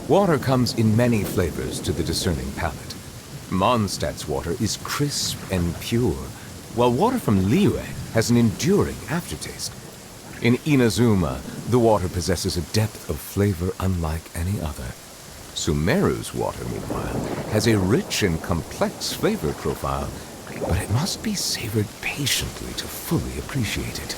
Water comes in many flavors to the discerning palate. Mondstadt's water is crisp and pure, while water from Liyue has an enduring aftertaste. In Inazuma, the water possesses a depth of flavor unlike any other. Sumeru's water, meanwhile, has a rich and complex flavor profile, but it must be savored patiently to fully appreciate it.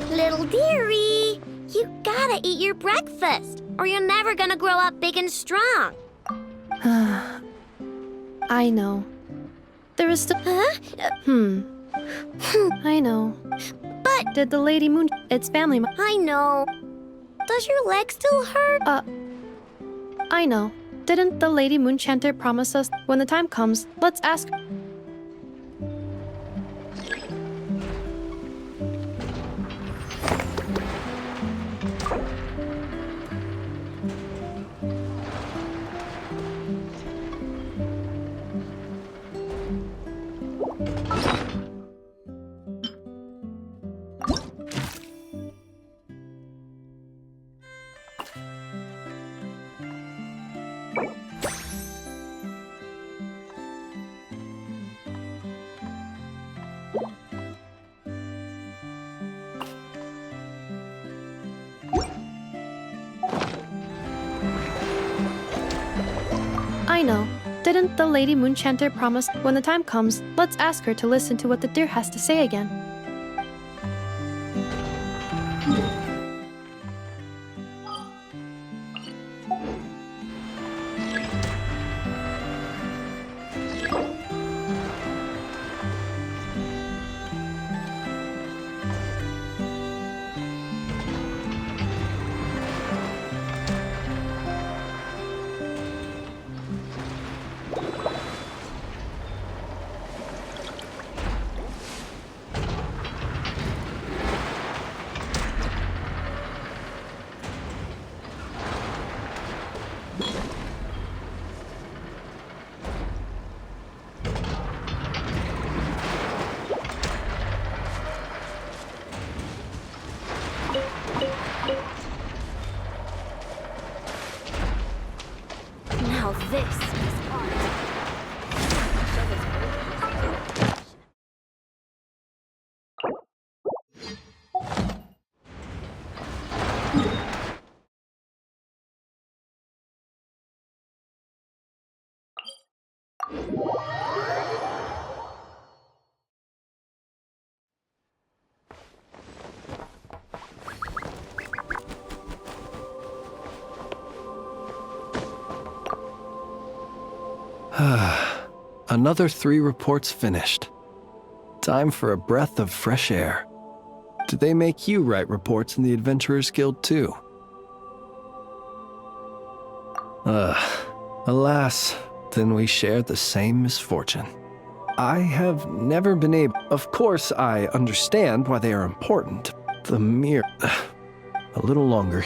Little dearie, you gotta eat your breakfast, or you're never gonna grow up big and strong. I know. There is still... Huh? I know. But Did the Lady Moon... It's family... I know. Does your leg still hurt? I know. Didn't the Lady Moonchanter promise us when the time comes, let's ask... I know. Didn't the Lady Moonchanter promise when the time comes, let's ask her to listen to what the deer has to say again? Now this is art. Another 3 reports finished. Time for a breath of fresh air. Do they make you write reports in the Adventurers Guild too? Alas, then we share the same misfortune. I have never been able... Of course, I understand why they are important. The mere... A little longer.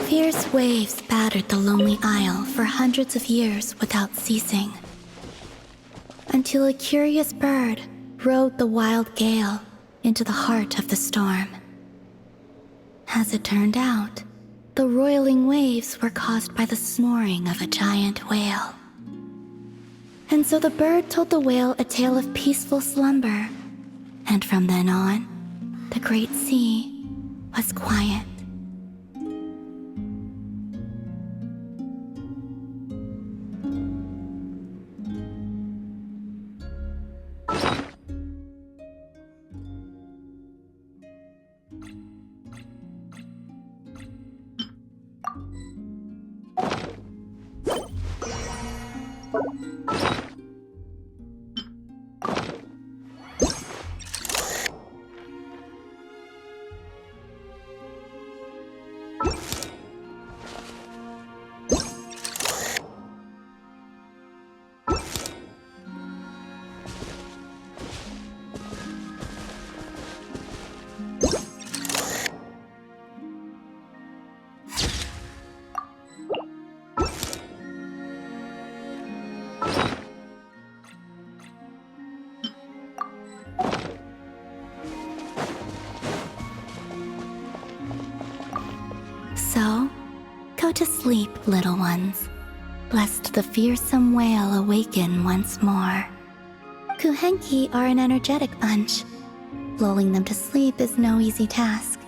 Fierce waves battered the lonely isle for hundreds of years without ceasing, until a curious bird rode the wild gale into the heart of the storm. As it turned out, the roiling waves were caused by the snoring of a giant whale. And so the bird told the whale a tale of peaceful slumber, and from then on, the great sea was quiet. So, go to sleep, little ones, lest the fearsome whale awaken once more. Kuhenki are an energetic bunch. Lulling them to sleep is no easy task.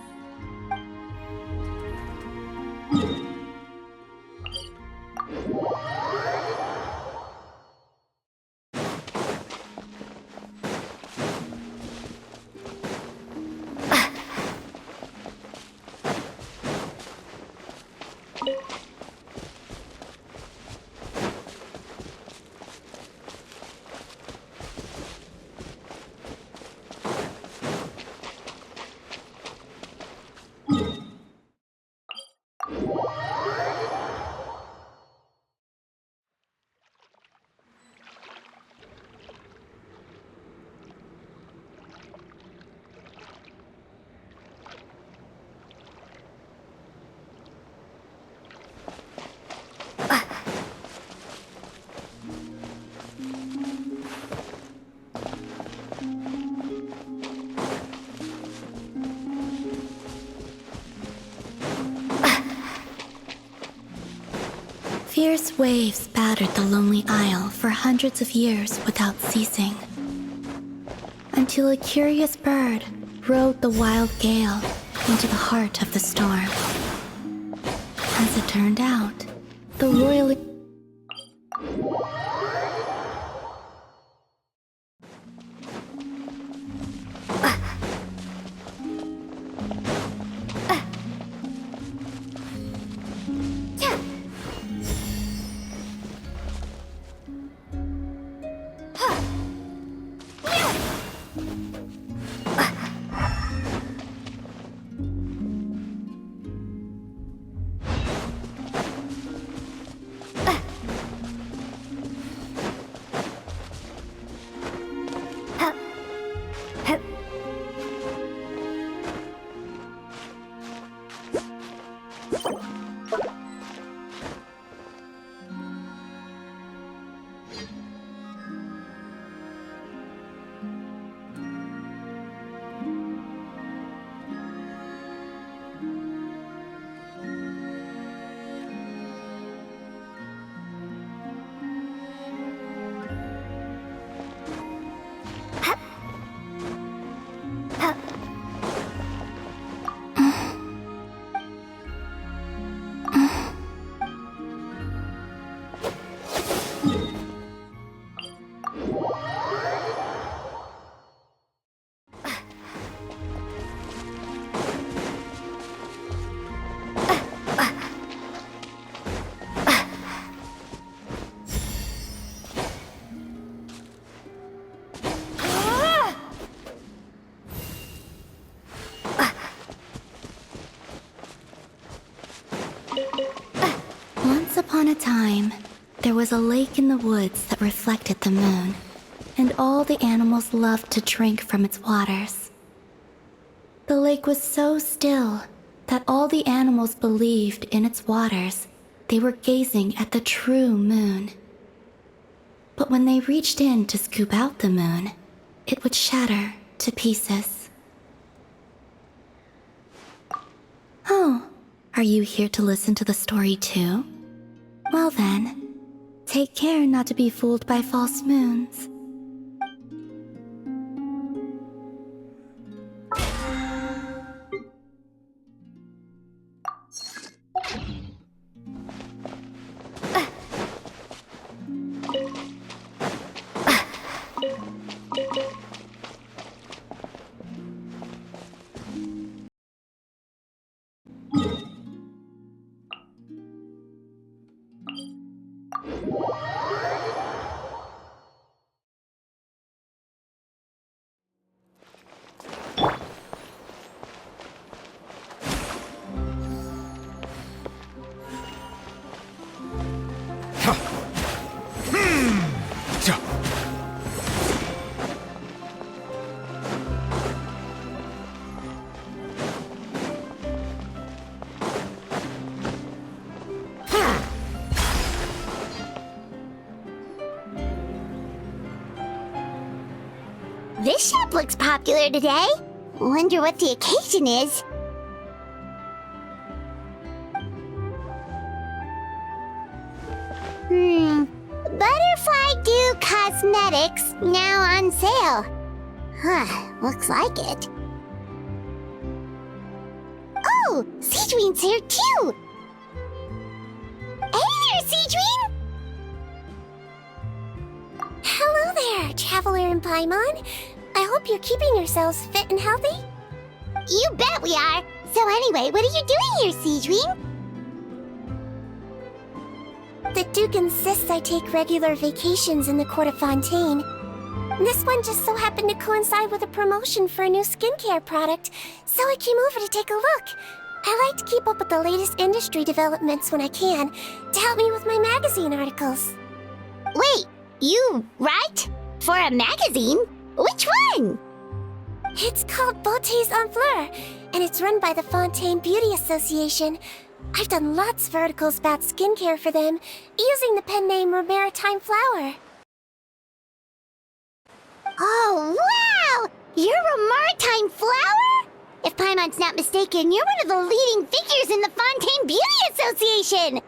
Fierce waves battered the lonely isle for hundreds of years without ceasing, until a curious bird rode the wild gale into the heart of the storm. As it turned out, the royal... upon a time, there was a lake in the woods that reflected the moon, and all the animals loved to drink from its waters. The lake was so still that all the animals believed in its waters they were gazing at the true moon. But when they reached in to scoop out the moon, it would shatter to pieces. Oh, are you here to listen to the story too? Well then, take care not to be fooled by false moons. This shop looks popular today. Wonder what the occasion is. Butterfly Dew Cosmetics now on sale. Huh, looks like it. Oh, Sigewinne's here too. Hey there, Sigewinne! Hello there, Traveler and Paimon. I hope you're keeping yourselves fit and healthy. You bet we are. So anyway, what are you doing here, Sigewinne? The Duke insists I take regular vacations in the Court of Fontaine. This one just so happened to coincide with a promotion for a new skincare product, so I came over to take a look. I like to keep up with the latest industry developments when I can, to help me with my magazine articles. Wait, you write? For a magazine? Which one? It's called Beautés en Fleur, and it's run by the Fontaine Beauty Association. I've done lots of articles about skincare for them, using the pen name Maritime Flower. Oh, wow! You're a Maritime Flower? If Paimon's not mistaken, you're one of the leading figures in the Fontaine Beauty Association!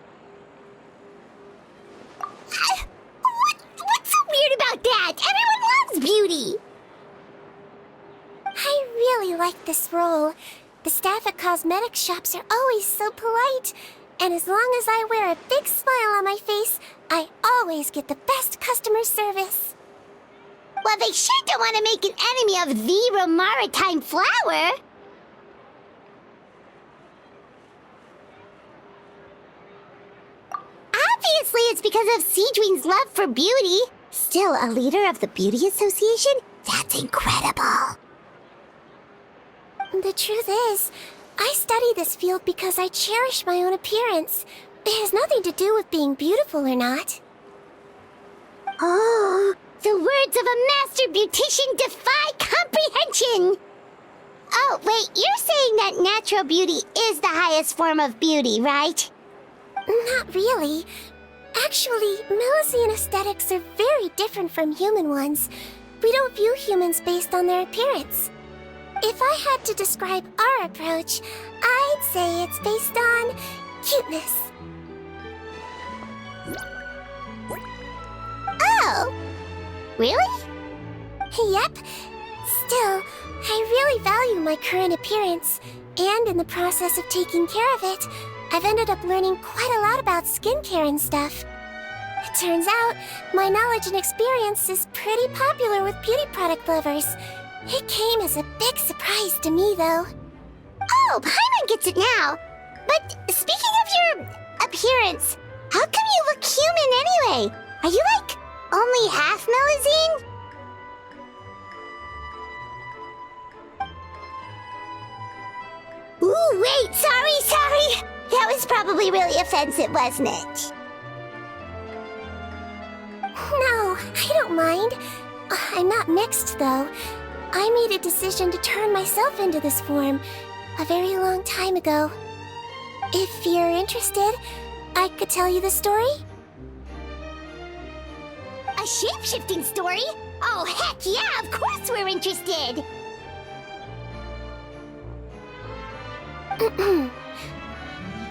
What's so weird about that? Everyone loves beauty! I really like this role. The staff at cosmetic shops are always so polite. And as long as I wear a big smile on my face, I always get the best customer service. Well, they sure don't want to make an enemy of the Maritime Flower. Obviously, it's because of Sigewinne's love for beauty. Still a leader of the Beauty Association? That's incredible. The truth is, I study this field because I cherish my own appearance. It has nothing to do with being beautiful or not. Oh, the words of a master beautician defy comprehension! Oh, wait, you're saying that natural beauty is the highest form of beauty, right? Not really. Actually, Melusine aesthetics are very different from human ones. We don't view humans based on their appearance. If I had to describe our approach, I'd say it's based on cuteness. Oh! Really? Yep. Still, I really value my current appearance, and in the process of taking care of it, I've ended up learning quite a lot about skincare and stuff. It turns out, my knowledge and experience is pretty popular with beauty product lovers. It came as a big surprise to me, though. Oh, Paimon gets it now. But speaking of your appearance, how come you look human anyway? Are you, like, only half Melusine? Ooh, wait, sorry. That was probably really offensive, wasn't it? don't mind. I'm not mixed, though. I made a decision to turn myself into this form a very long time ago. If you're interested, I could tell you the story. A shape-shifting story? Oh, heck yeah, of course we're interested!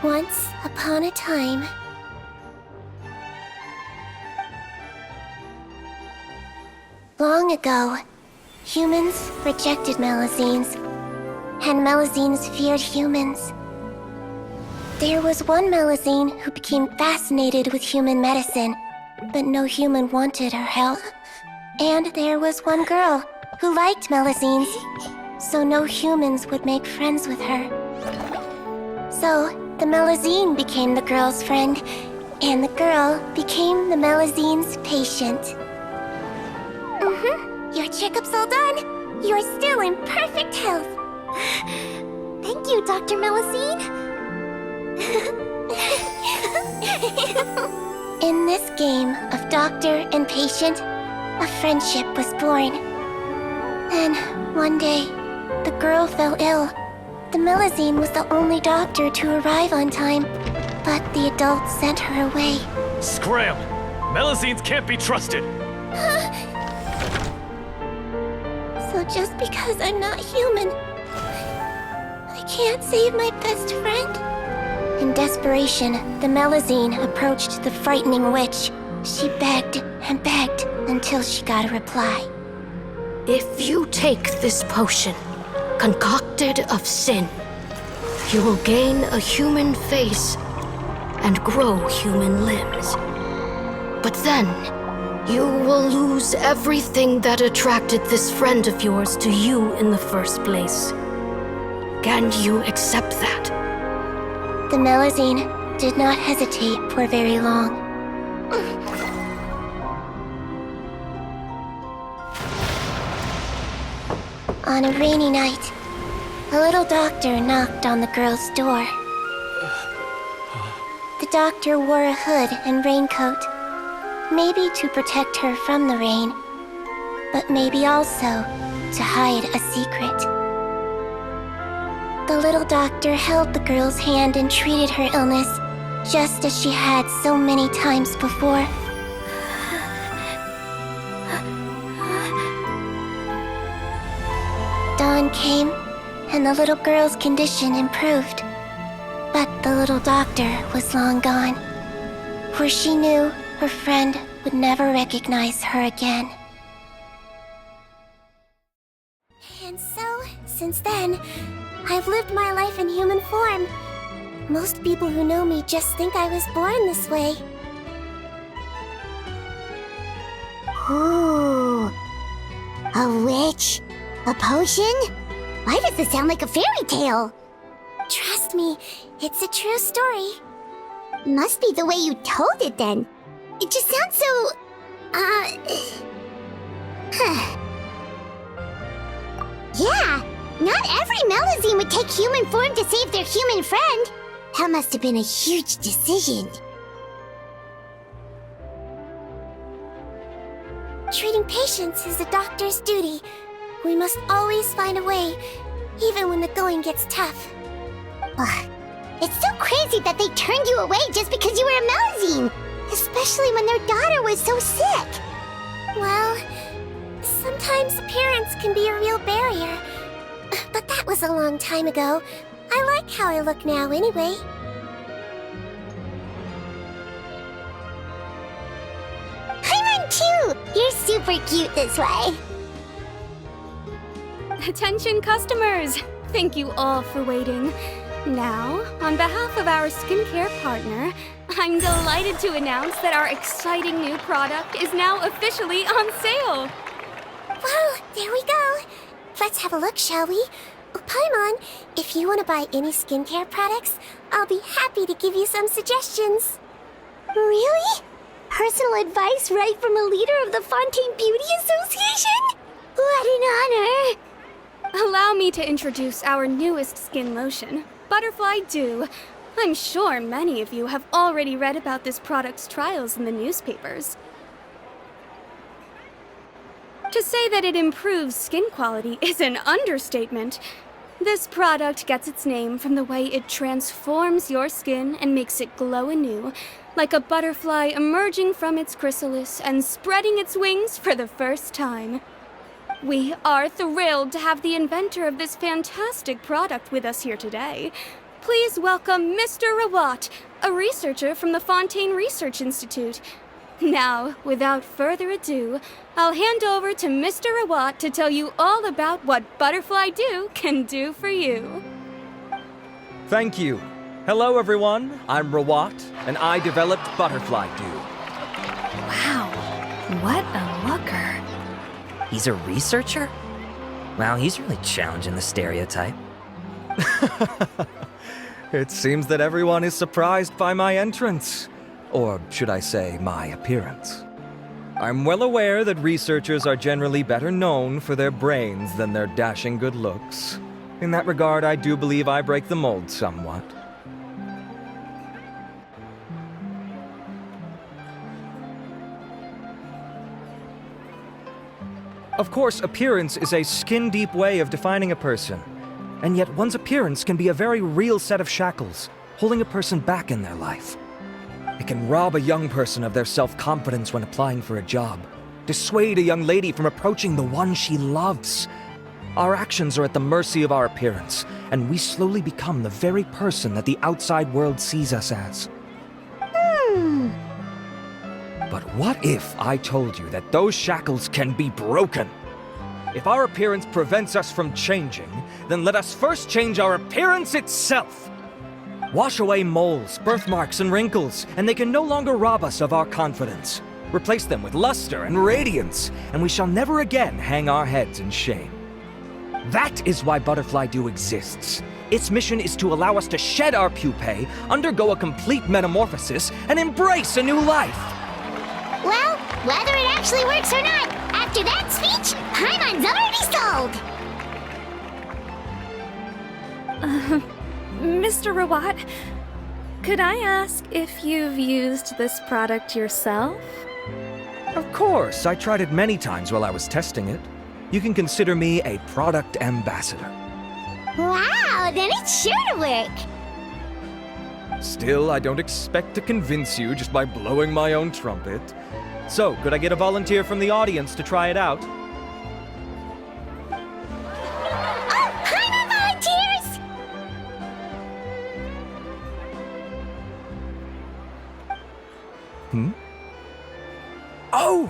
Once upon a time... Long ago, humans rejected Melazines, and Melazines feared humans. There was one Melazine who became fascinated with human medicine, but no human wanted her help. And there was one girl who liked Melazines, so no humans would make friends with her. So, the Melazine became the girl's friend, and the girl became the Melazine's patient. Your checkup's all done. You're still in perfect health. Thank you, Dr. Melazine. In this game of doctor and patient, a friendship was born. Then, one day, the girl fell ill. The Melazine was the only doctor to arrive on time, but the adults sent her away. Scram! Melazines can't be trusted! So just because I'm not human, I can't save my best friend? In desperation, the Melazine approached the frightening witch. She begged and begged until she got a reply. If you take this potion, concocted of sin, you will gain a human face and grow human limbs. But then, you will lose everything that attracted this friend of yours to you in the first place. Can you accept that? The Melazine did not hesitate for very long. On a rainy night, a little doctor knocked on the girl's door. The doctor wore a hood and raincoat, maybe to protect her from the rain, but maybe also to hide a secret. The little doctor held the girl's hand and treated her illness, just as she had so many times before. Dawn came, and the little girl's condition improved. But the little doctor was long gone, for she knew her friend would never recognize her again. And so, since then, I've lived my life in human form. Most people who know me just think I was born this way. Ooh. A witch? A potion? Why does this sound like a fairy tale? Trust me, it's a true story. Must be the way you told it then. It just sounds so... Yeah, not every Melazine would take human form to save their human friend. That must have been a huge decision. Treating patients is a doctor's duty. We must always find a way, even when the going gets tough. Ugh. It's so crazy that they turned you away just because you were a Melazine, especially when their daughter was so sick. Well, sometimes appearance can be a real barrier. But that was a long time ago. I like how I look now anyway. I run too! You're super cute this way. Attention customers! Thank you all for waiting. Now, on behalf of our skincare partner, I'm delighted to announce that our exciting new product is now officially on sale! Well, there we go. Let's have a look, shall we? Oh, Paimon, if you want to buy any skincare products, I'll be happy to give you some suggestions. Really? Personal advice right from a leader of the Fontaine Beauty Association? What an honor! Allow me to introduce our newest skin lotion, Butterfly Dew. I'm sure many of you have already read about this product's trials in the newspapers. To say that it improves skin quality is an understatement. This product gets its name from the way it transforms your skin and makes it glow anew, like a butterfly emerging from its chrysalis and spreading its wings for the first time. We are thrilled to have the inventor of this fantastic product with us here today. Please welcome Mr. Rawat, a researcher from the Fontaine Research Institute. Now, without further ado, I'll hand over to Mr. Rawat to tell you all about what Butterfly Dew can do for you. Thank you. Hello, everyone. I'm Rawat, and I developed Butterfly Dew. Wow, what a looker. He's a researcher? Wow, he's really challenging the stereotype. It seems that everyone is surprised by my entrance. Or should I say, my appearance. I'm well aware that researchers are generally better known for their brains than their dashing good looks. In that regard, I do believe I break the mold somewhat. Of course, appearance is a skin-deep way of defining a person. And yet one's appearance can be a very real set of shackles, holding a person back in their life. It can rob a young person of their self-confidence when applying for a job, dissuade a young lady from approaching the one she loves. Our actions are at the mercy of our appearance, and we slowly become the very person that the outside world sees us as. But what if I told you that those shackles can be broken? If our appearance prevents us from changing, then let us first change our appearance itself. Wash away moles, birthmarks, and wrinkles, and they can no longer rob us of our confidence. Replace them with luster and radiance, and we shall never again hang our heads in shame. That is why Butterfly Dew exists. Its mission is to allow us to shed our pupae, undergo a complete metamorphosis, and embrace a new life. Well, whether it actually works or not, after that speech, Paimon's already sold! Mr. Rawat, could I ask if you've used this product yourself? Of course, I tried it many times while I was testing it. You can consider me a product ambassador. Wow, then it's sure to work! Still, I don't expect to convince you just by blowing my own trumpet. So, could I get a volunteer from the audience to try it out? Oh, Paimon volunteers! Oh!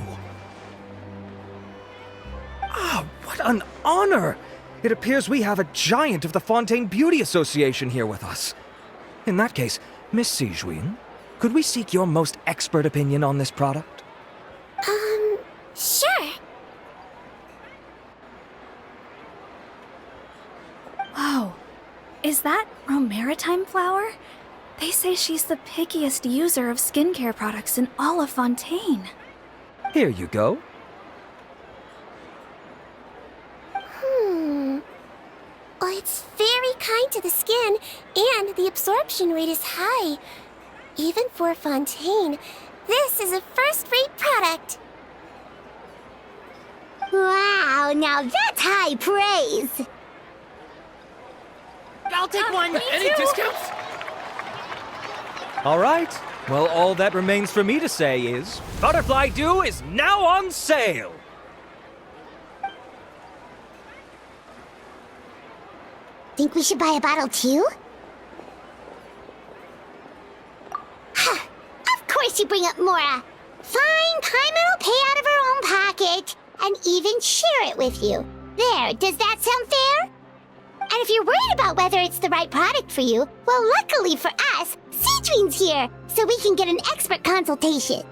Ah, what an honor! It appears we have a giant of the Fontaine Beauty Association here with us. In that case, Miss Sigewinne, could we seek your most expert opinion on this product? Sure. Whoa, is that Romaritime flower? They say she's the pickiest user of skincare products in all of Fontaine. Here you go. Well, it's very kind to the skin, and the absorption rate is high. Even for Fontaine, this is a first-rate product. Wow, now that's high praise! I'll take one! Any discounts? All right. Well, all that remains for me to say is, Butterfly Dew is now on sale! Think we should buy a bottle too? Huh, of course you bring up Mora. Fine, Paimon will pay out of her own pocket, and even share it with you. There, does that sound fair? And if you're worried about whether it's the right product for you, well, luckily for us, Sigewinne's here, so we can get an expert consultation.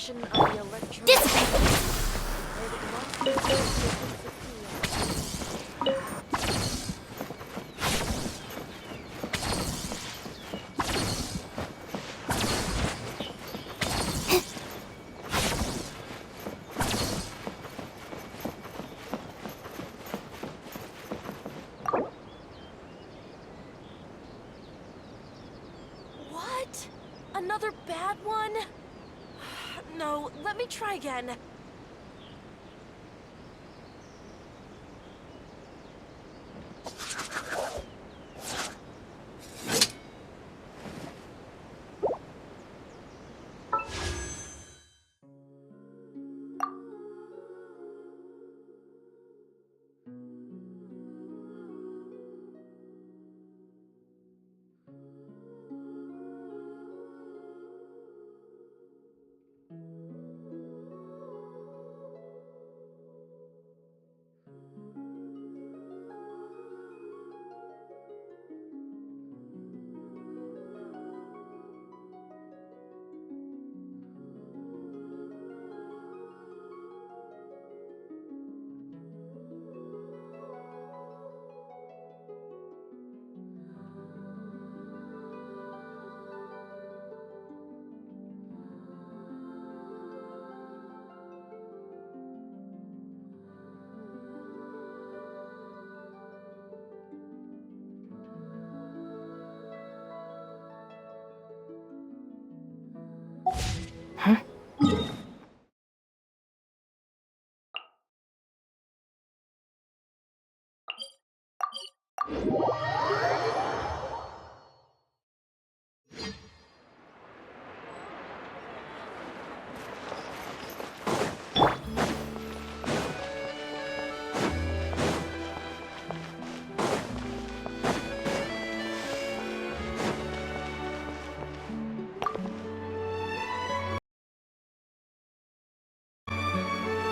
reflection of the electron. What? Another bad one? No, let me try again.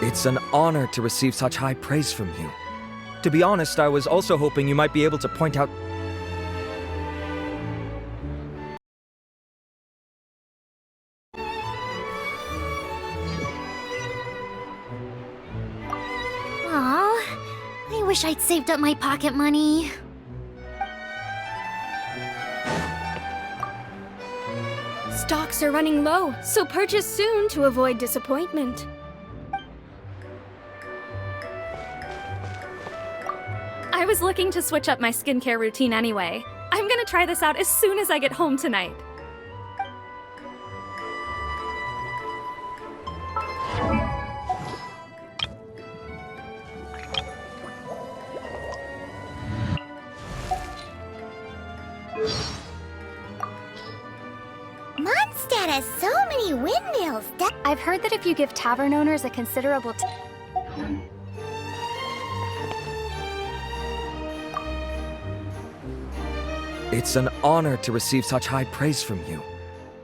It's an honor to receive such high praise from you. To be honest, I was also hoping you might be able to point out... Aw, I wish I'd saved up my pocket money. Stocks are running low, so purchase soon to avoid disappointment. I was looking to switch up my skincare routine anyway. I'm gonna try this out as soon as I get home tonight. Mondstadt has so many windmills. I've heard that if you give tavern owners a considerable It's an honor to receive such high praise from you.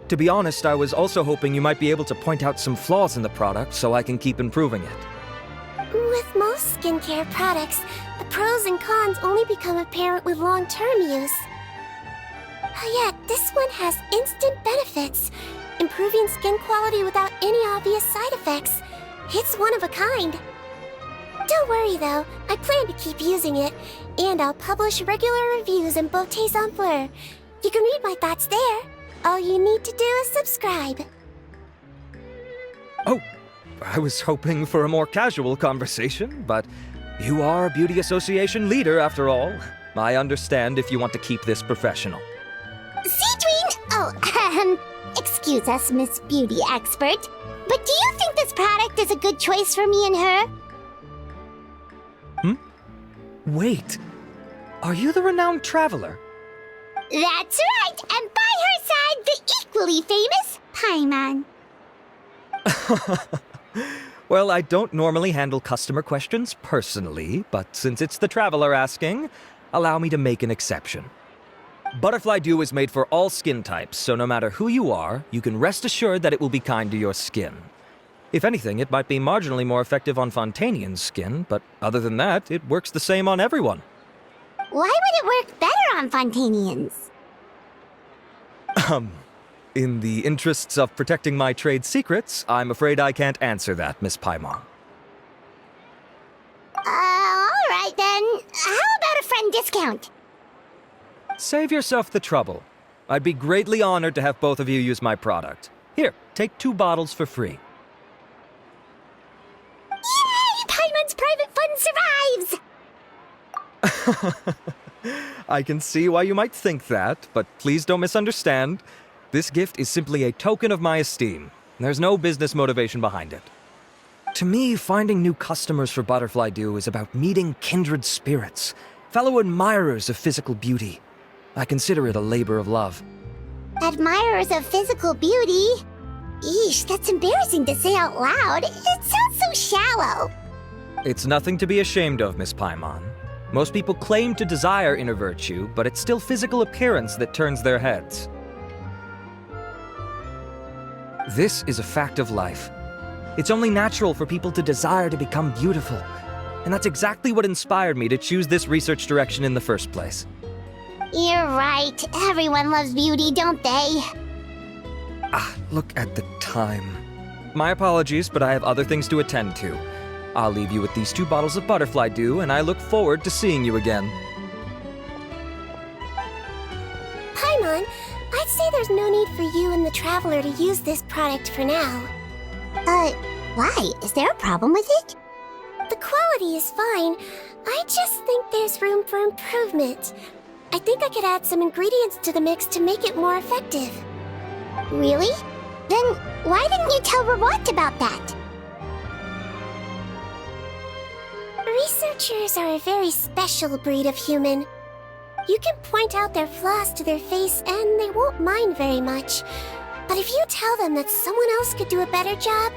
To be honest, I was also hoping you might be able to point out some flaws in the product so I can keep improving it. With most skincare products, the pros and cons only become apparent with long-term use. Yet, this one has instant benefits, improving skin quality without any obvious side effects. It's one of a kind. Don't worry though, I plan to keep using it, and I'll publish regular reviews in Beauté sans Fleur. You can read my thoughts there. All you need to do is subscribe. Oh, I was hoping for a more casual conversation, but you are a beauty association leader after all. I understand if you want to keep this professional. Sigewinne! Oh, excuse us, Miss Beauty Expert, but do you think this product is a good choice for me and her? Wait, are you the renowned traveler? That's right, and by her side, the equally famous Paimon. Well, I don't normally handle customer questions personally, but since it's the traveler asking, allow me to make an exception. Butterfly Dew is made for all skin types, so no matter who you are, you can rest assured that it will be kind to your skin. If anything, it might be marginally more effective on Fontainian's skin, but other than that, it works the same on everyone. Why would it work better on Fontainians? In the interests of protecting my trade secrets, I'm afraid I can't answer that, Miss Paimon. Alright then. How about a friend discount? Save yourself the trouble. I'd be greatly honored to have both of you use my product. Here, take 2 bottles for free. Yay! Paimon's private fund survives! I can see why you might think that, but please don't misunderstand. This gift is simply a token of my esteem. There's no business motivation behind it. To me, finding new customers for Butterfly Dew is about meeting kindred spirits, fellow admirers of physical beauty. I consider it a labor of love. Admirers of physical beauty? Eesh, that's embarrassing to say out loud. It sounds so shallow. It's nothing to be ashamed of, Miss Paimon. Most people claim to desire inner virtue, but it's still physical appearance that turns their heads. This is a fact of life. It's only natural for people to desire to become beautiful. And that's exactly what inspired me to choose this research direction in the first place. You're right. Everyone loves beauty, don't they? Look at the time. My apologies, but I have other things to attend to. I'll leave you with these 2 bottles of Butterfly Dew, and I look forward to seeing you again. Paimon, I'd say there's no need for you and the Traveler to use this product for now. Why? Is there a problem with it? The quality is fine. I just think there's room for improvement. I think I could add some ingredients to the mix to make it more effective. Really? Then why didn't you tell Rawat about that? Researchers are a very special breed of human. You can point out their flaws to their face and they won't mind very much. But if you tell them that someone else could do a better job,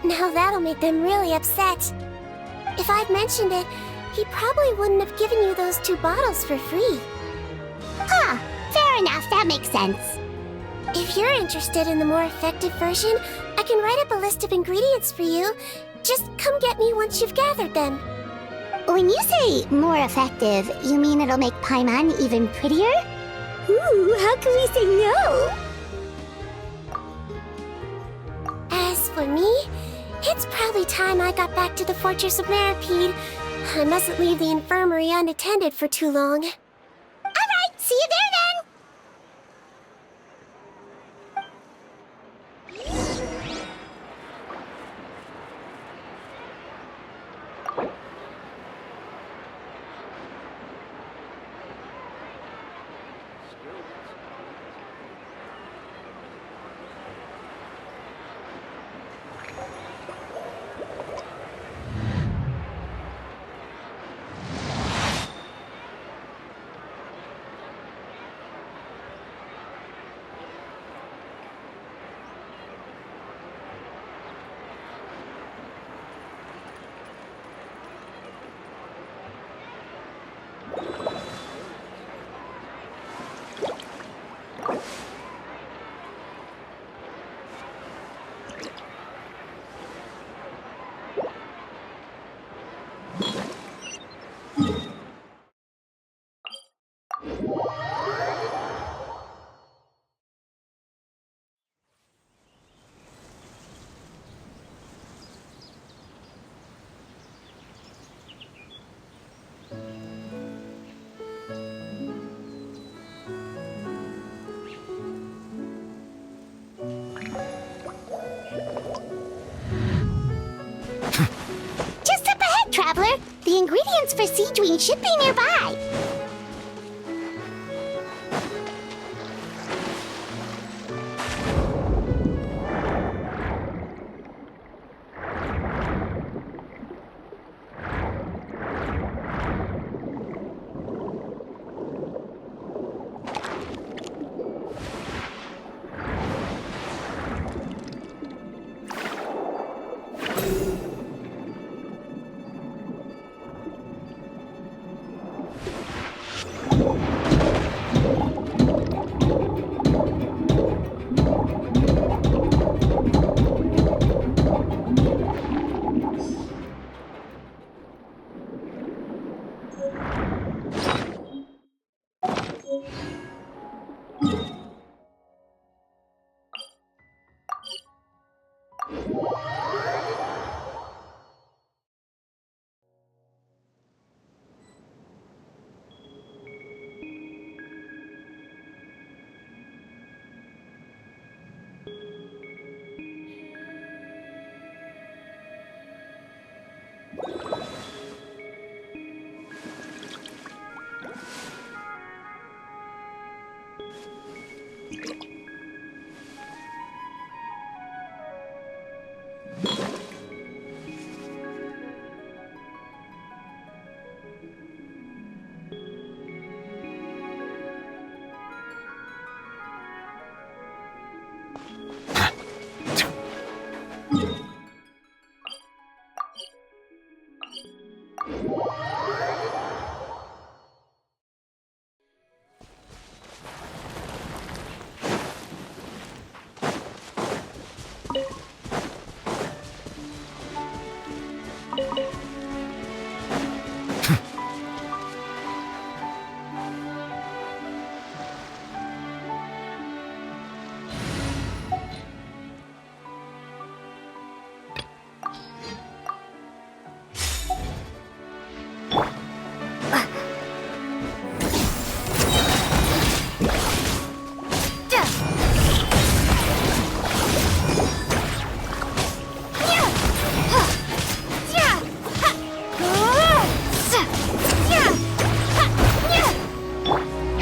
now that'll make them really upset. If I'd mentioned it, he probably wouldn't have given you those 2 bottles for free. Fair enough, that makes sense. If you're interested in the more effective version, I can write up a list of ingredients for you. Just come get me once you've gathered them. When you say more effective, you mean it'll make Paimon even prettier? Ooh, how can we say no? As for me, it's probably time I got back to the Fortress of Maripede. I mustn't leave the infirmary unattended for too long. Alright, see you there then! Traveler, the ingredients for Sigewinne should be nearby.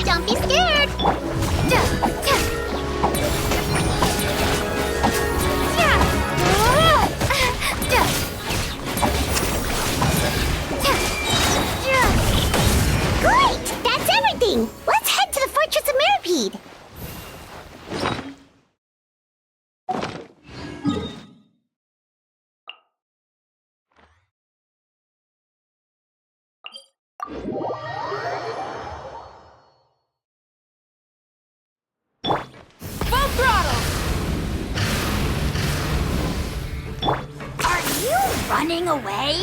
Don't be scared! Great! That's everything! Let's head to the Fortress of Mirapede! Full throttle! Are you running away?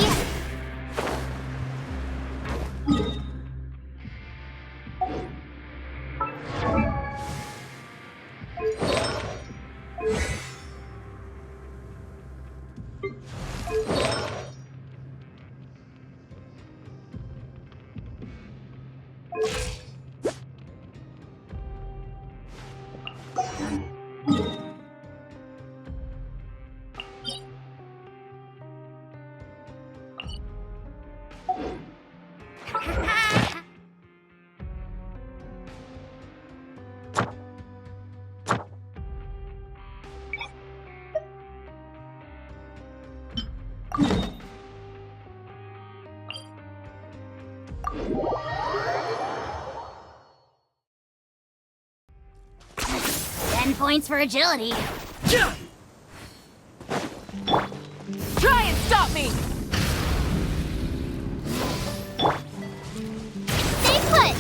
Points for agility. Try and stop me! Stay put!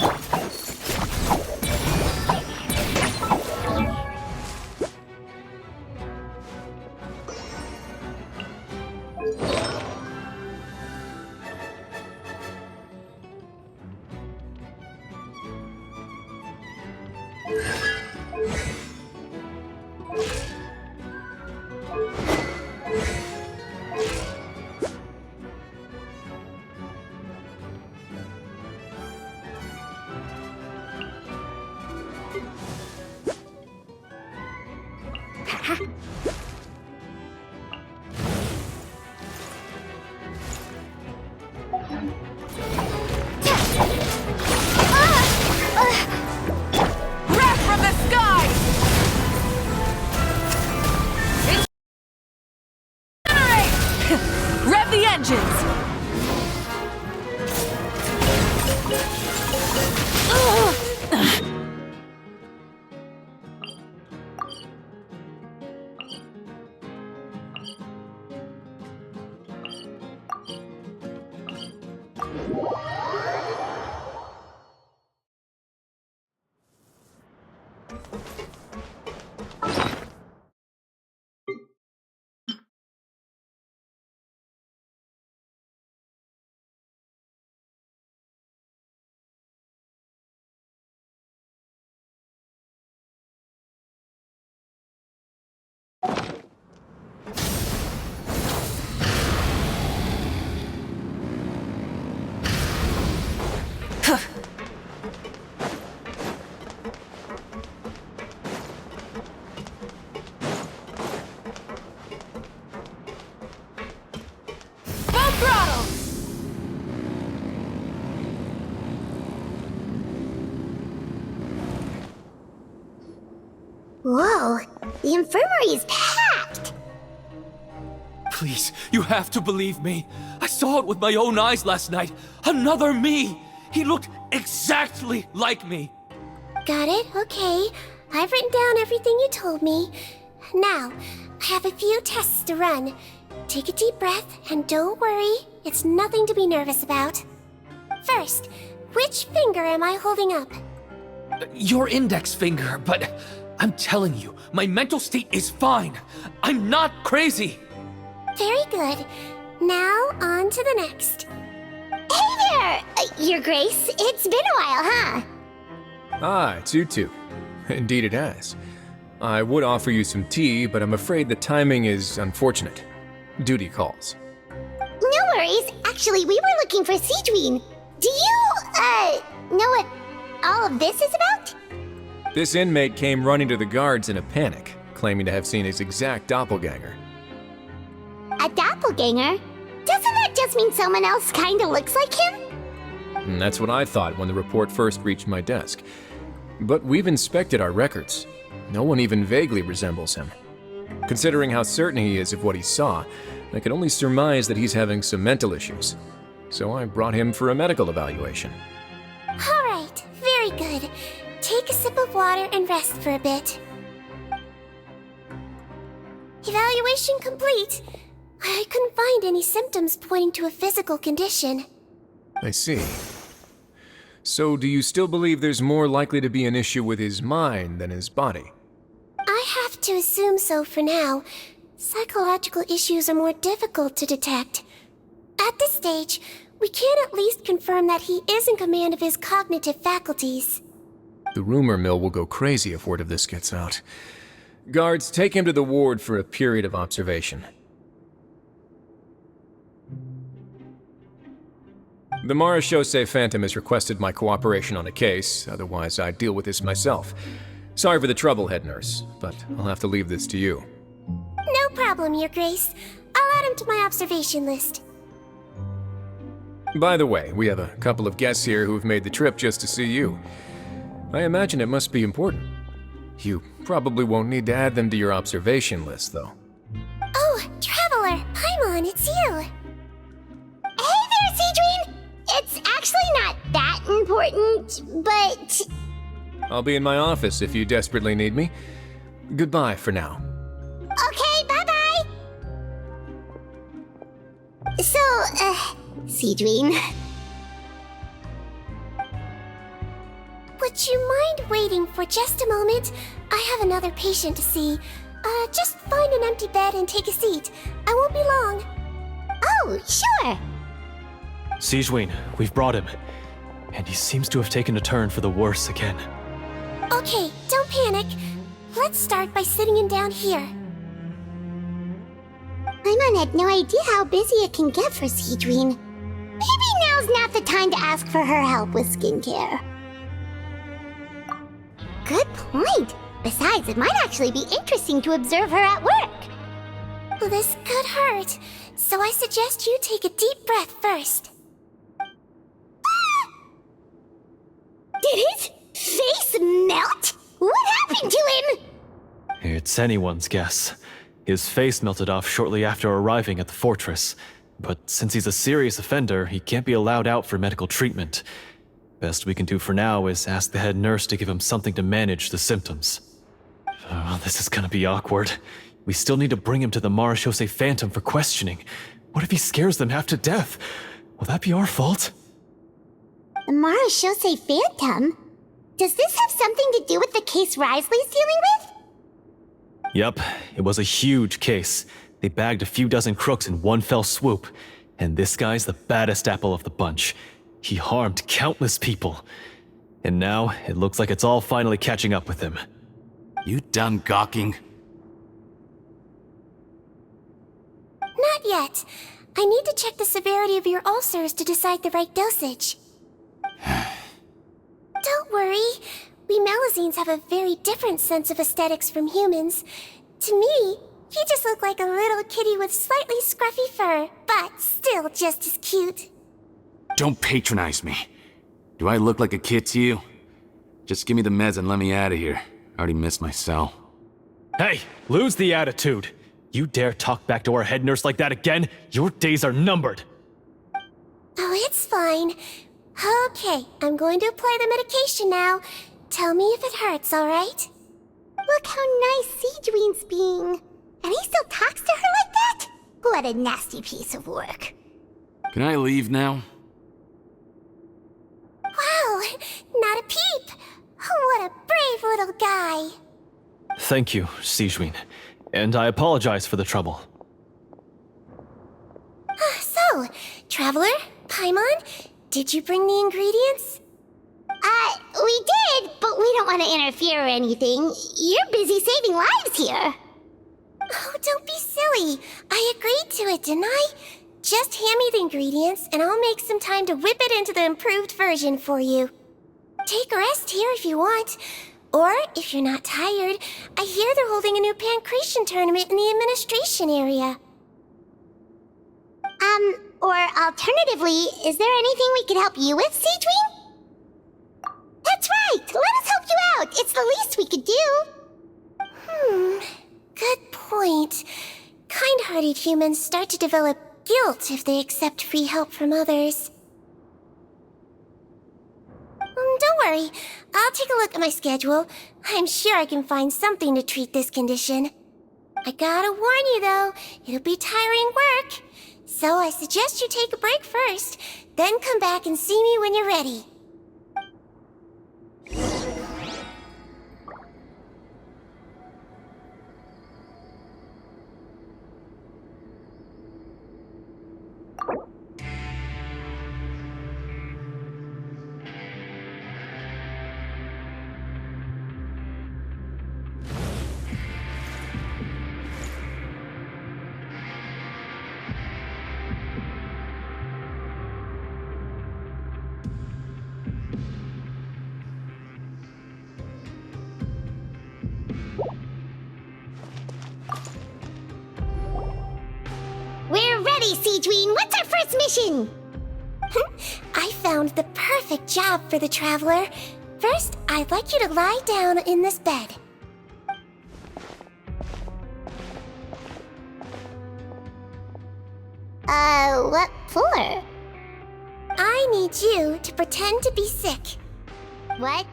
Wrath from the sky! Incinerate! Rev the engines! Whoa, the infirmary is packed! Please, you have to believe me. I saw it with my own eyes last night. Another me! He looked exactly like me. Got it, okay. I've written down everything you told me. Now, I have a few tests to run. Take a deep breath, and don't worry, it's nothing to be nervous about. First, which finger am I holding up? Your index finger, but I'm telling you, my mental state is fine. I'm not crazy. Very good. Now, on to the next. Hey there, Your Grace. It's been a while, huh? Ah, it's you two. Indeed it has. I would offer you some tea, but I'm afraid the timing is unfortunate. Duty calls. No worries. Actually, we were looking for Sigewinne. Do you, know what all of this is about? This inmate came running to the guards in a panic, claiming to have seen his exact doppelganger. A doppelganger? Doesn't that just mean someone else kinda looks like him? And that's what I thought when the report first reached my desk. But we've inspected our records. No one even vaguely resembles him. Considering how certain he is of what he saw, I can only surmise that he's having some mental issues. So I brought him for a medical evaluation. All right, very good. Take a sip of water and rest for a bit. Evaluation complete. I couldn't find any symptoms pointing to a physical condition. I see. So do you still believe there's more likely to be an issue with his mind than his body? I have to assume so for now. Psychological issues are more difficult to detect. At this stage, we can at least confirm that he is in command of his cognitive faculties. The rumor mill will go crazy if word of this gets out. Guards, take him to the ward for a period of observation. The Marechaussee Phantom has requested my cooperation on a case, otherwise I'd deal with this myself. Sorry for the trouble, head nurse, but I'll have to leave this to you. No problem, Your Grace. I'll add him to my observation list. By the way, we have a couple of guests here who've made the trip just to see you. I imagine it must be important. You probably won't need to add them to your observation list, though. Oh, Traveler! Paimon, it's you! Hey there, Sigewinne! It's actually not that important, but... I'll be in my office if you desperately need me. Goodbye for now. Okay, bye-bye! So, Sigewinne... Would you mind waiting for just a moment? I have another patient to see. Just find an empty bed and take a seat. I won't be long. Oh, sure! Sigewinne, we've brought him. And he seems to have taken a turn for the worse again. Okay, don't panic. Let's start by sitting him down here. Paimon had no idea how busy it can get for Sigewinne. Maybe now's not the time to ask for her help with skincare. Good point. Besides, it might actually be interesting to observe her at work. This could hurt, so I suggest you take a deep breath first. Did his face melt? What happened to him? It's anyone's guess. His face melted off shortly after arriving at the fortress. But since he's a serious offender, he can't be allowed out for medical treatment. Best we can do for now is ask the head nurse to give him something to manage the symptoms. Oh, this is gonna be awkward. We still need to bring him to the Marechaussee Phantom for questioning. What if he scares them half to death? Will that be our fault? The Marechaussee Phantom? Does this have something to do with the case Risley's dealing with? Yep, it was a huge case. They bagged a few dozen crooks in one fell swoop. And this guy's the baddest apple of the bunch. He harmed countless people. And now, it looks like it's all finally catching up with him. You done gawking? Not yet. I need to check the severity of your ulcers to decide the right dosage. Don't worry. We Melazines have a very different sense of aesthetics from humans. To me, you just look like a little kitty with slightly scruffy fur, but still just as cute. Don't patronize me. Do I look like a kid to you? Just give me the meds and let me out of here. I already missed my cell. Hey, lose the attitude. You dare talk back to our head nurse like that again, your days are numbered. Oh, it's fine. Okay, I'm going to apply the medication now. Tell me if it hurts, alright? Look how nice Sigewinne's being. And he still talks to her like that? What a nasty piece of work. Can I leave now? Wow, not a peep. What a brave little guy. Thank you, Sigewinne. And I apologize for the trouble. So, Traveler, Paimon, did you bring the ingredients? We did, but we don't want to interfere or anything. You're busy saving lives here. Oh, don't be silly. I agreed to it, didn't I? Just hand me the ingredients, and I'll make some time to whip it into the improved version for you. Take a rest here if you want. Or, if you're not tired, I hear they're holding a new pancreation tournament in the administration area. Or alternatively, is there anything we could help you with, Sigewinne? That's right! Let us help you out! It's the least we could do! Good point. Kind-hearted humans start to develop guilt if they accept free help from others. Don't worry. I'll take a look at my schedule. I'm sure I can find something to treat this condition. I gotta warn you, though, it'll be tiring work. So I suggest you take a break first, then come back and see me when you're ready. We're ready, Sigewinne! What's our first mission? I found the perfect job for the Traveler. First, I'd like you to lie down in this bed. What for? I need you to pretend to be sick. What?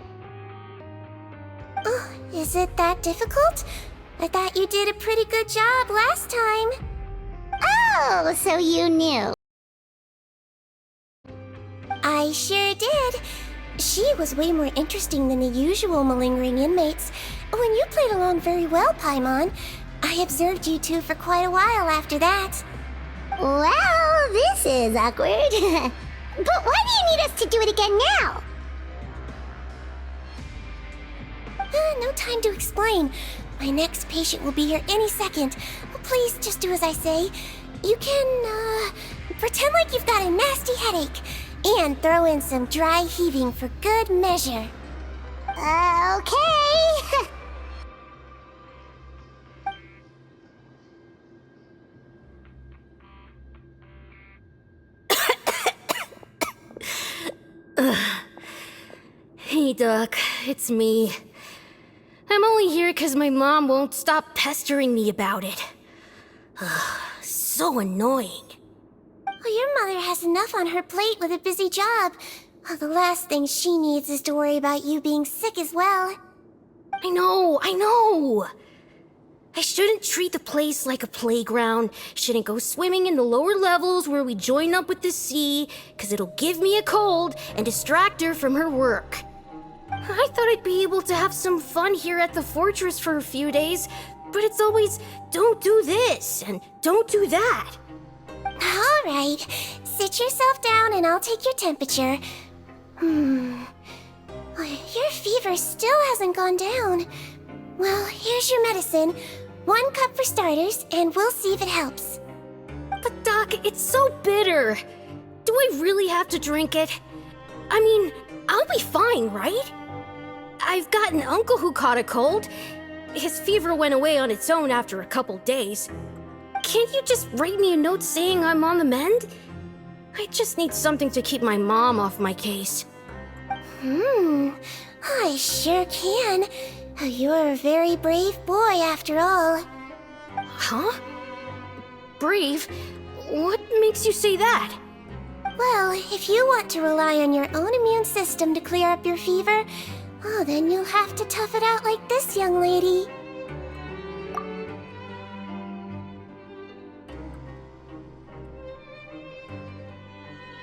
Oh, is it that difficult? I thought you did a pretty good job last time. Oh, so you knew. I sure did. She was way more interesting than the usual malingering inmates. When you played along very well, Paimon, I observed you two for quite a while after that. Well, this is awkward. But why do you need us to do it again now? No time to explain. My next patient will be here any second. Please just do as I say. You can, pretend like you've got a nasty headache. And throw in some dry heaving for good measure. Okay. Hey, Doc, it's me. I'm only here because my mom won't stop pestering me about it. So annoying. Well, your mother has enough on her plate with a busy job. The last thing she needs is to worry about you being sick as well. I know! I shouldn't treat the place like a playground, shouldn't go swimming in the lower levels where we join up with the sea, because it'll give me a cold and distract her from her work. I thought I'd be able to have some fun here at the fortress for a few days, but it's always, don't do this and don't do that. All right, sit yourself down and I'll take your temperature. Your fever still hasn't gone down. Well, here's your medicine. 1 cup for starters, and we'll see if it helps. But Doc, it's so bitter. Do I really have to drink it? I mean, I'll be fine, right? I've got an uncle who caught a cold. His fever went away on its own after a couple days. Can't you just write me a note saying I'm on the mend? I just need something to keep my mom off my case. I sure can. You're a very brave boy, after all. Huh? Brave? What makes you say that? Well, if you want to rely on your own immune system to clear up your fever, oh, then you'll have to tough it out like this young lady.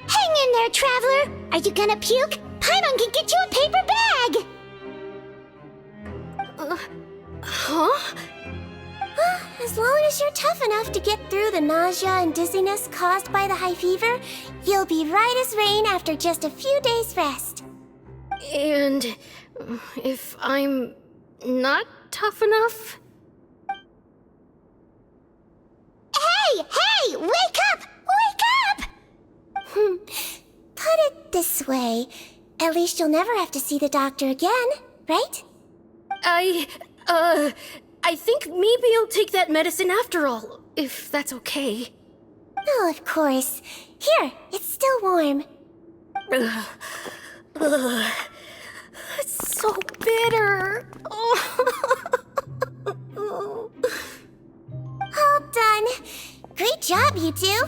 Hang in there, traveler! Are you gonna puke? Paimon can get you a paper bag! Huh? As long as you're tough enough to get through the nausea and dizziness caused by the high fever, you'll be right as rain after just a few days' rest. And if I'm not tough enough? Hey! Wake up! Wake up! Put it this way. At least you'll never have to see the doctor again, right? I think maybe I'll take that medicine after all, if that's okay. Oh, of course. Here, it's still warm. It's so bitter. All done. Great job, you two.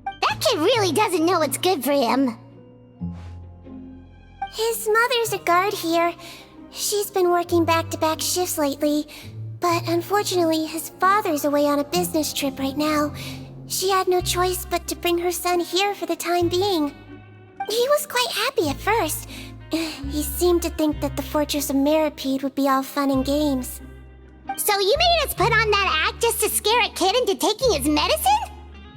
That kid really doesn't know what's good for him. His mother's a guard here. She's been working back-to-back shifts lately, but unfortunately his father's away on a business trip right now. She had no choice but to bring her son here for the time being. He was quite happy at first. He seemed to think that the Fortress of Meripede would be all fun and games. So you made us put on that act just to scare a kid into taking his medicine?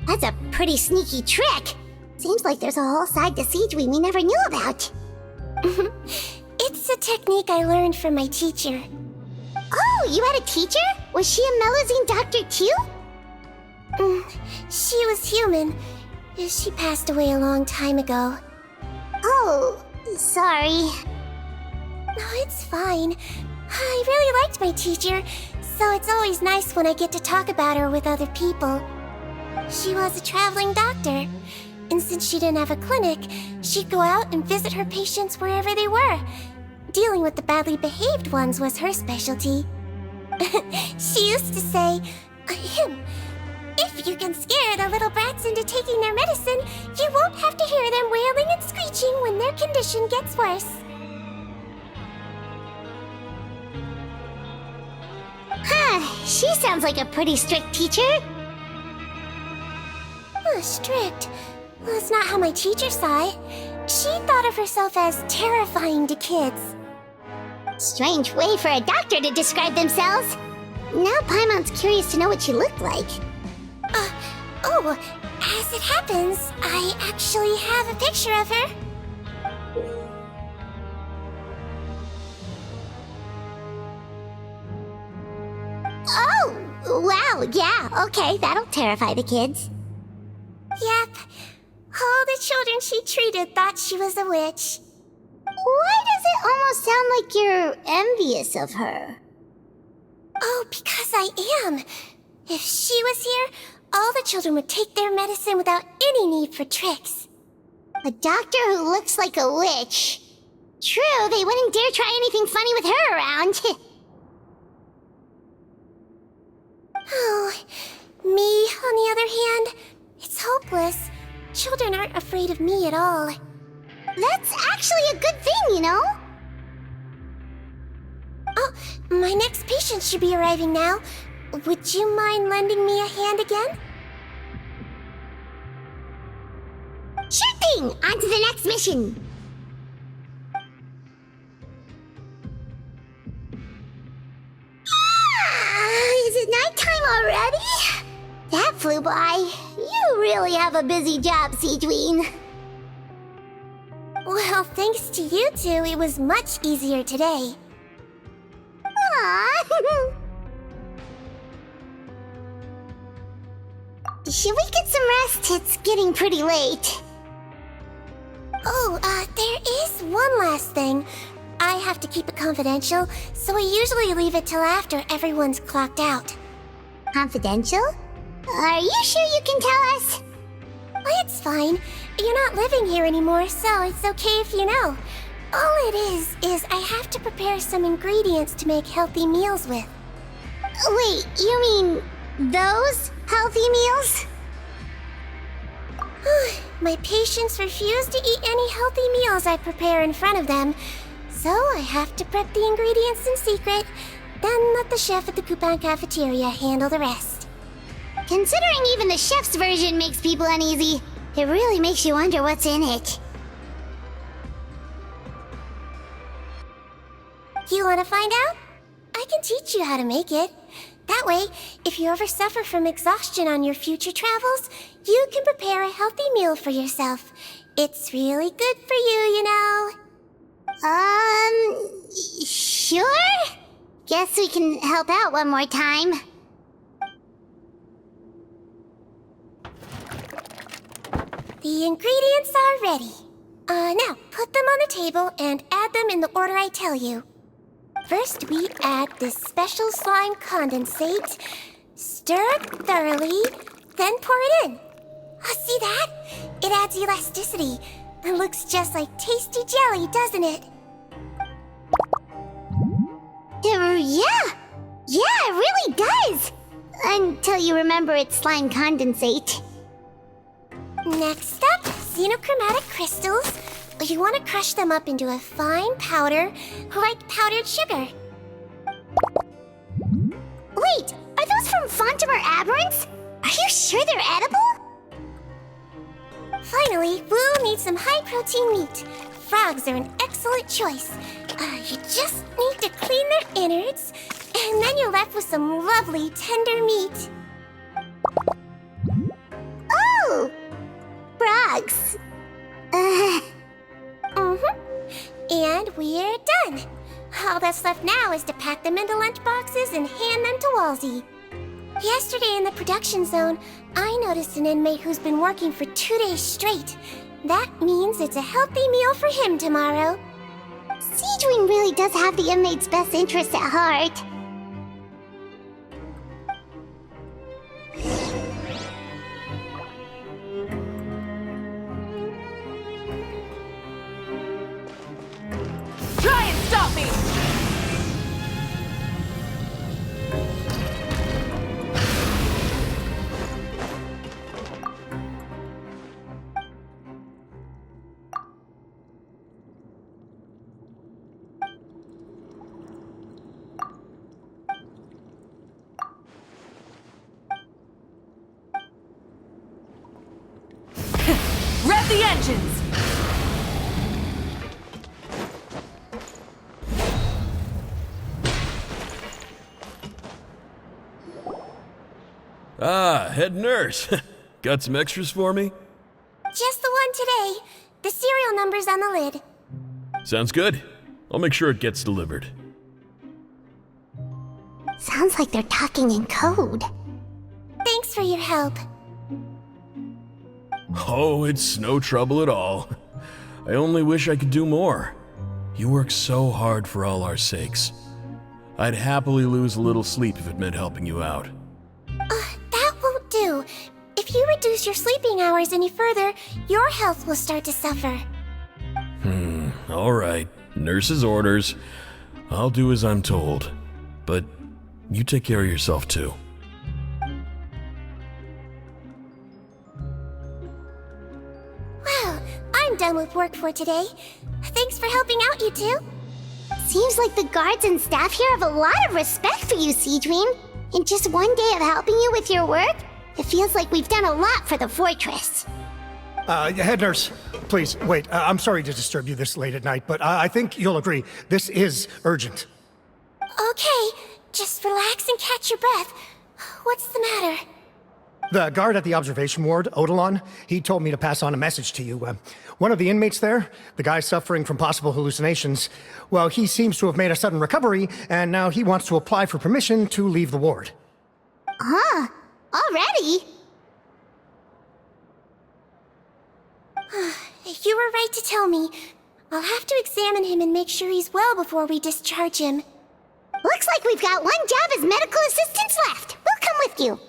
That's a pretty sneaky trick. Seems like there's a whole side to Sigewinne we never knew about. It's a technique I learned from my teacher. Oh, you had a teacher? Was she a Melazine doctor too? She was human. She passed away a long time ago. Oh, sorry. No, it's fine. I really liked my teacher, so it's always nice when I get to talk about her with other people. She was a traveling doctor, and since she didn't have a clinic, she'd go out and visit her patients wherever they were. Dealing with the badly behaved ones was her specialty. She used to say, if you can scare the little brats into taking their medicine, you won't have to hear them wailing and screeching when their condition gets worse. Huh, she sounds like a pretty strict teacher. Strict? Well, that's not how my teacher saw it. She thought of herself as terrifying to kids. Strange way for a doctor to describe themselves. Now Paimon's curious to know what she looked like. As it happens, I actually have a picture of her. Oh, wow, yeah, okay, that'll terrify the kids. Yep. All the children she treated thought she was a witch. Why does it almost sound like you're envious of her? Oh, because I am. If she was here, all the children would take their medicine without any need for tricks. A doctor who looks like a witch. True, they wouldn't dare try anything funny with her around. Oh, me, on the other hand, it's hopeless. Children aren't afraid of me at all. That's actually a good thing, you know? Oh, my next patient should be arriving now. Would you mind lending me a hand again? Sure thing! On to the next mission! Is it nighttime already? That flew by. You really have a busy job, Sigewinne. Well, thanks to you two, it was much easier today. Aww. Should we get some rest? It's getting pretty late. Oh, there is one last thing. I have to keep it confidential, so I usually leave it till after everyone's clocked out. Confidential? Are you sure you can tell us? Well, it's fine. You're not living here anymore, so it's okay if you know. All it is I have to prepare some ingredients to make healthy meals with. Wait, you mean those healthy meals? My patients refuse to eat any healthy meals I prepare in front of them, so I have to prep the ingredients in secret, then let the chef at the Coupon cafeteria handle the rest. Considering even the chef's version makes people uneasy, it really makes you wonder what's in it. You want to find out? I can teach you how to make it. That way, if you ever suffer from exhaustion on your future travels, you can prepare a healthy meal for yourself. It's really good for you, you know. Sure? Guess we can help out one more time. The ingredients are ready. Now, put them on the table and add them in the order I tell you. First, we add this special slime condensate, stir it thoroughly, then pour it in. See that? It adds elasticity and looks just like tasty jelly, doesn't it? Yeah, it really does! Until you remember it's slime condensate. Next up, xenochromatic crystals. You want to crush them up into a fine powder, like powdered sugar. Wait, are those from Fontimer Aberrants? Are you sure they're edible? Finally, we'll need some high-protein meat. Frogs are an excellent choice. You just need to clean their innards, and then you're left with some lovely, tender meat. Oh! Frogs. And we're done. All that's left now is to pack them into lunch boxes and hand them to Walsey. Yesterday in the production zone, I noticed an inmate who's been working for 2 days straight. That means it's a healthy meal for him tomorrow. Sigewinne really does have the inmate's best interests at heart. Try and stop me! Rev the engines! Ah, head nurse. Got some extras for me? Just the one today. The serial number's on the lid. Sounds good. I'll make sure it gets delivered. Sounds like they're talking in code. Thanks for your help. Oh, it's no trouble at all. I only wish I could do more. You work so hard for all our sakes. I'd happily lose a little sleep if it meant helping you out. That won't do. If you reduce your sleeping hours any further, your health will start to suffer. All right. Nurse's orders. I'll do as I'm told. But you take care of yourself too. Well, I'm done with work for today. Thanks for helping out, you two. Seems like the guards and staff here have a lot of respect for you, Sigewinne. In just one day of helping you with your work, it feels like we've done a lot for the fortress. Head nurse, please, wait. I'm sorry to disturb you this late at night, but I think you'll agree. This is urgent. Okay, just relax and catch your breath. What's the matter? The guard at the observation ward, Odilon, he told me to pass on a message to you. One of the inmates there, the guy suffering from possible hallucinations, well, he seems to have made a sudden recovery, and now he wants to apply for permission to leave the ward. Huh? Already? You were right to tell me. I'll have to examine him and make sure he's well before we discharge him. Looks like we've got one job as medical assistants left. We'll come with you.